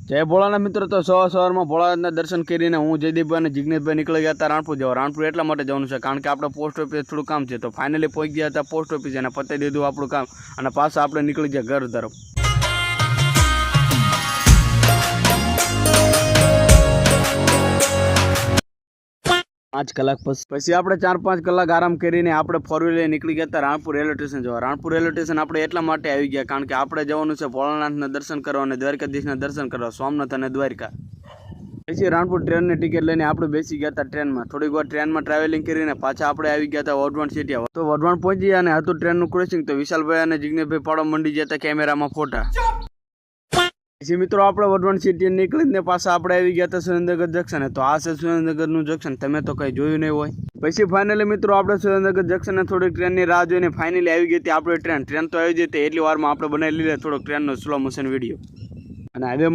જય ભોળાના મિત્રો, તો સવારમાં ભોળાનાથના દર્શન કરીને હું જયદીપભાઈ અને જિગ્નેશભાઈ નીકળી ગયા હતા રાણપુર જવા. રાણપુર એટલા માટે જવાનું છે કારણ કે આપણે પોસ્ટ ઓફિસ થોડું કામ છે, તો ફાઇનલી પહોંચી ગયા હતા પોસ્ટ ઓફિસ અને પતાવી દીધું આપણું કામ અને પાછા આપણે નીકળી ગયા ઘર તરફ. પાંચ કલાક પછી આપણે 4-5 કલાક આરામ કરીને આપણે ફોર વ્હીલર નીકળી ગયા હતા રાણપુર રેલવે સ્ટેશન જવા. રાણપુર રેલવે સ્ટેશન આપણે એટલા માટે આવી ગયા કારણ કે આપણે જવાનું છે ભોળાનાથના દર્શન કરવા અને દ્વારકાધીશના દર્શન કરવા, સોમનાથ અને દ્વારકા. પછી રાણપુર ટ્રેનની ટિકિટ લઈને આપણે બેસી ગયા હતા ટ્રેનમાં. થોડીક વાર ટ્રેનમાં ટ્રાવેલિંગ કરીને પાછા આપણે આવી ગયા હતા વઢવાણ સિટી. તો વઢવાણ પહોંચી ગયા અને હતું ટ્રેનનું ક્રોસિંગ, તો વિશાલભાઈ અને જિગ્નેશભાઈ પાડવા મંડી ગયા હતા કેમેરામાં ફોટા. પછી મિત્રો આપણે વઢવાણ સિટી નીકળીને પાછા આપણે આવી ગયા હતા સુરેન્દ્રનગર જંકશન. તો આ છે સુરેન્દ્રનગરનું જંકશન, તમે તો કંઈ જોયું નહીં હોય. પછી ફાઇનલી મિત્રો આપણે સુરેન્દ્રનગર જંકશને થોડીક ટ્રેનની રાહ જોઈને ફાઇનલી આવી ગઈ હતી આપણે ટ્રેન તો આવી જતી. એટલી વારમાં આપણે બનાવી લીધા થોડોક ટ્રેનનો સ્લો મોશન વિડીયો અને હવે